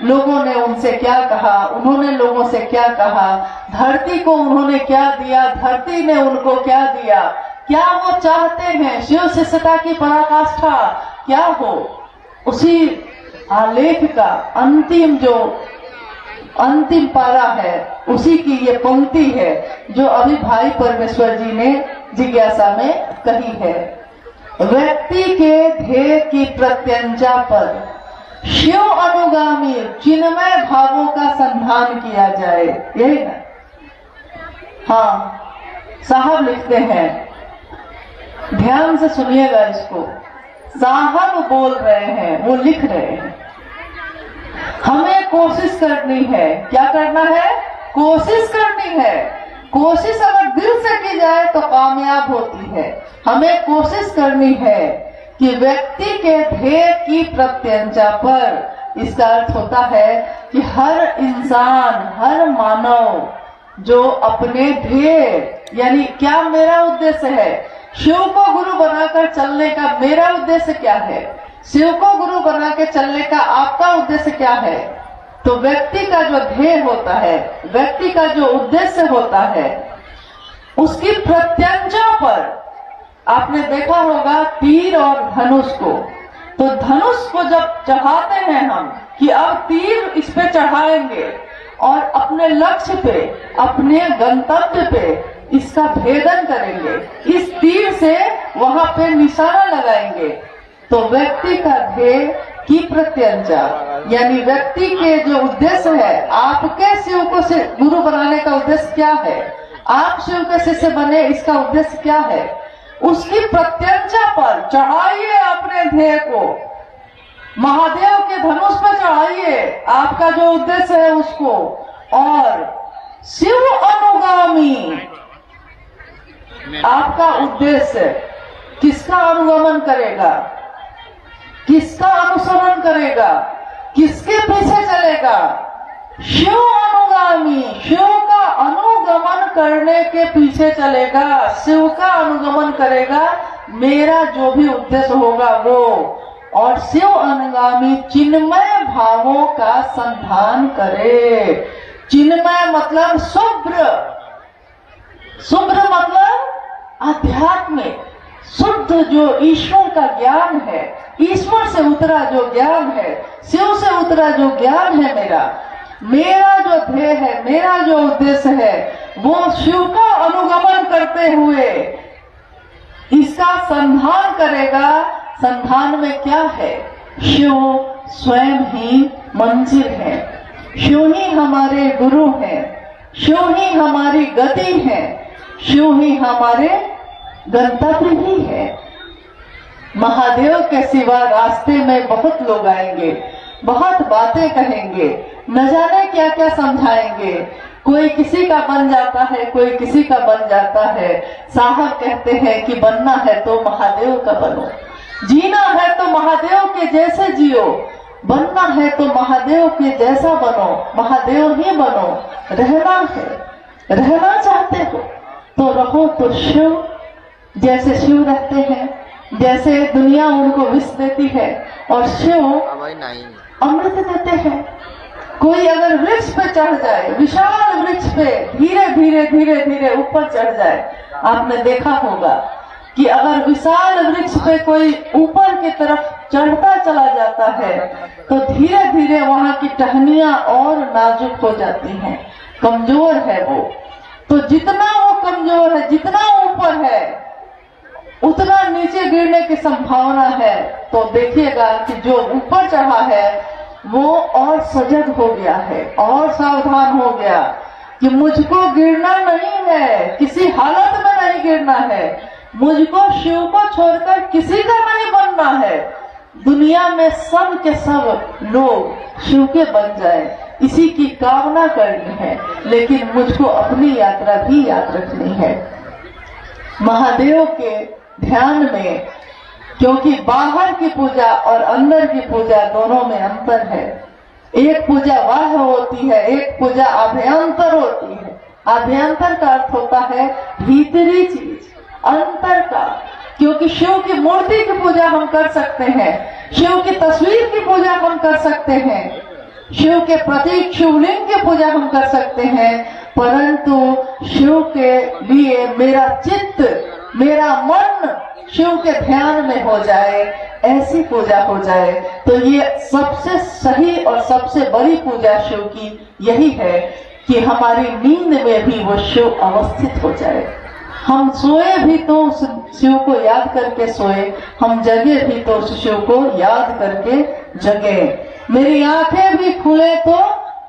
लोगों ने उनसे क्या कहा, उन्होंने लोगों से क्या कहा, धरती को उन्होंने क्या दिया, धरती ने उनको क्या दिया, क्या वो चाहते हैं शिव शिष्यता की पराकाष्ठा क्या हो। उसी आलेख का अंतिम पारा है, उसी की ये पंक्ति है जो अभी भाई परमेश्वर जी ने जिज्ञासा में कही है। व्यक्ति के ध्येय की प्रत्यंचा पर शिव अनुगामी चिन्मय भावों का संधान किया जाए, यही ना। हाँ, साहब लिखते हैं, ध्यान से सुनिएगा इसको। साहब बोल रहे हैं, वो लिख रहे हैं, हमें कोशिश करनी है। क्या करना है? कोशिश करनी है। कोशिश अगर दिल से की जाए तो कामयाब होती है। हमें कोशिश करनी है कि व्यक्ति के ध्येय की प्रत्यंचा पर, इसका अर्थ होता है कि हर इंसान, हर मानव जो अपने ध्येय, यानी क्या मेरा उद्देश्य है, शिव को गुरु बनाकर चलने का मेरा उद्देश्य क्या है, शिव को गुरु बना के चलने का आपका उद्देश्य क्या है। तो व्यक्ति का जो ध्येय होता है, व्यक्ति का जो उद्देश्य होता है, उसकी प्रत्यंचा पर आपने देखा होगा तीर और धनुष को। तो धनुष को जब चढ़ाते हैं हम कि अब तीर इस पे चढ़ाएंगे और अपने लक्ष्य पे, अपने गंतव्य पे इसका भेदन करेंगे, इस तीर से वहां पे निशाना लगाएंगे। तो व्यक्ति का ध्येय की प्रत्यंचा, यानी व्यक्ति के जो उद्देश्य है, आपके शिव को गुरु बनाने का उद्देश्य क्या है, आप शिव के शिष्य बने, इसका उद्देश्य क्या है, उसकी प्रत्यंचा पर चढ़ाइए अपने ध्येय को। महादेव के धनुष पर चढ़ाइए आपका जो उद्देश्य है उसको। और शिव अनुगामी आपका उद्देश्य किसका अनुगमन करेगा, किसका अनुसरण करेगा, किसके पीछे चलेगा? शिव अनुगामी, शिव का अनुगमन करने के पीछे चलेगा, शिव का अनुगमन करेगा, मेरा जो भी उद्देश्य होगा वो। और शिव अनुगामी चिन्मय भावों का संधान करे। चिन्मय मतलब शुभ्र, शुभ्र मतलब आध्यात्मिक, शुद्ध जो ईश्वर का ज्ञान है, ईश्वर से उतरा जो ज्ञान है, शिव से उतरा जो ज्ञान है, मेरा जो ध्येय है, मेरा जो उद्देश्य है, वो शिव का अनुगमन करते हुए इसका संधान करेगा। संधान में क्या है? शिव स्वयं ही मंजिल है, शिव ही हमारे गुरु हैं, शिव ही हमारी गति है, शिव ही हमारे गंतव्य ही है। महादेव के सिवा रास्ते में बहुत लोग आएंगे, बहुत बातें कहेंगे, न जाने क्या क्या समझाएंगे। कोई किसी का बन जाता है, कोई किसी का बन जाता है। साहब कहते हैं कि बनना है तो महादेव का बनो, जीना है तो महादेव के जैसे जियो। बनना है तो महादेव के जैसा बनो, महादेव ही बनो। रहना है, रहना चाहते हो तो रहो तो शिव जैसे शिव रहते हैं, जैसे दुनिया उनको विष देती है और शिव अमृत देते हैं। कोई अगर वृक्ष पे चढ़ जाए, विशाल वृक्ष पे धीरे धीरे धीरे धीरे ऊपर चढ़ जाए, आपने देखा होगा कि अगर विशाल वृक्ष पे कोई ऊपर की तरफ चढ़ता चला जाता है तो धीरे धीरे वहां की टहनियां और नाजुक हो जाती हैं, कमजोर है वो। तो जितना वो कमजोर है, जितना ऊपर है, उतना नीचे गिरने की संभावना है। तो देखिएगा कि जो ऊपर चढ़ा है वो और सजग हो गया है और सावधान हो गया कि मुझको गिरना नहीं है, किसी हालत में नहीं गिरना है, मुझको शिव को छोड़कर किसी का नहीं बनना है। दुनिया में सब के सब लोग शिव के बन जाए, इसी की कामना करनी है, लेकिन मुझको अपनी यात्रा भी याद रखनी है। महादेव के ध्यान में, क्योंकि बाहर की पूजा और अंदर की पूजा दोनों में अंतर है। एक पूजा बाह्य होती है, एक पूजा अभ्यंतर होती है। अभ्यंतर का अर्थ होता है भीतरी चीज, अंतर का। क्योंकि शिव की मूर्ति की पूजा हम कर सकते हैं, शिव की तस्वीर की पूजा हम कर सकते हैं, शिव के प्रतीक शिवलिंग की पूजा हम कर सकते हैं, परंतु शिव के लिए मेरा चित्त, मेरा मन शिव के ध्यान में हो जाए, ऐसी पूजा हो जाए। तो ये सबसे सही और सबसे बड़ी पूजा शिव की यही है कि हमारी नींद में भी वो शिव अवस्थित हो जाए। हम सोए भी तो उस शिव को याद करके सोए, हम जगे भी तो उस शिव को याद करके जगे। मेरी आंखें भी खुले तो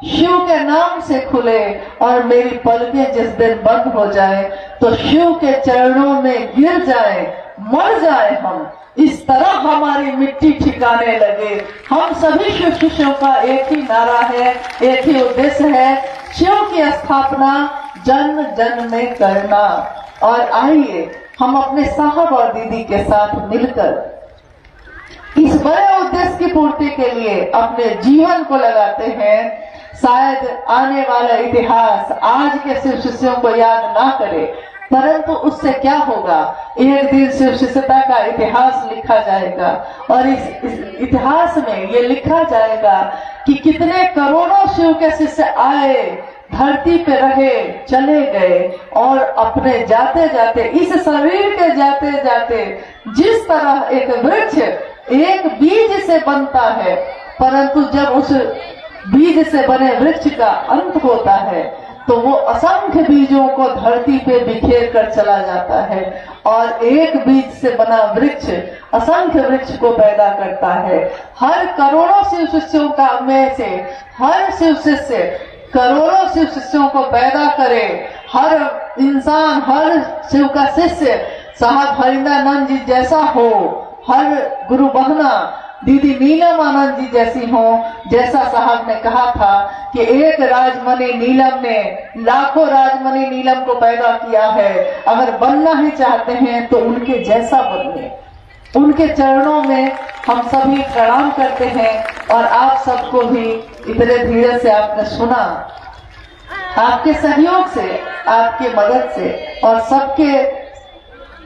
शिव के नाम से खुले, और मेरी पलकें जिस दिन बंद हो जाए तो शिव के चरणों में गिर जाए, मर जाए हम, इस तरह हमारी मिट्टी ठिकाने लगे। हम सभी शिव शिष्यों का एक ही नारा है, एक ही उद्देश्य है, शिव की स्थापना जन जन में करना। और आइए हम अपने साहब और दीदी के साथ मिलकर इस बड़े उद्देश्य की पूर्ति के लिए अपने जीवन को लगाते हैं। शायद आने वाला इतिहास आज के शिव शिष्यों को याद ना करे, परंतु उससे क्या होगा, एक दिन शिव शिष्यता का इतिहास लिखा जाएगा और इस इतिहास में ये लिखा जाएगा कि कितने करोड़ों शिव के शिष्य आए, धरती पे रहे, चले गए, और अपने जाते जाते इस शरीर के जाते जाते जिस तरह एक वृक्ष एक बीज से बनता है, परंतु जब उस बीज से बने वृक्ष का अंत होता है तो वो असंख्य बीजों को धरती पे बिखेर कर चला जाता है, और एक बीज से बना वृक्ष असंख्य वृक्ष को पैदा करता है। हर करोड़ों शिव शिष्यों का में से हर शिव शिष्य करोड़ों शिव शिष्यों को पैदा करे। हर इंसान, हर शिव का शिष्य साहब हरिंद्रानंद जी जैसा हो, हर गुरु बहना दीदी नीलम आनंद जी जैसी हो, जैसा साहब ने कहा था कि एक राजमणि नीलम ने लाखों राजमणि नीलम को पैदा किया है, अगर बनना ही चाहते हैं तो उनके जैसा बनिए। उनके चरणों में हम सभी प्रणाम करते हैं, और आप सबको भी इतने धीरे से आपने सुना, आपके सहयोग से, आपके मदद से और सबके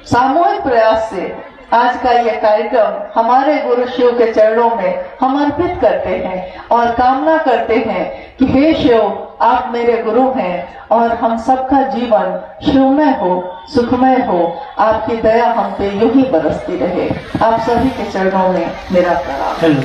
सामूहिक प्रयास से आज का ये कार्यक्रम हमारे गुरु शिव के चरणों में हम अर्पित करते हैं और कामना करते हैं कि हे शिव, आप मेरे गुरु हैं और हम सबका जीवन शिवमय हो, सुखमय हो, आपकी दया हम पे यूं ही बरसती रहे। आप सभी के चरणों में मेरा प्रणाम।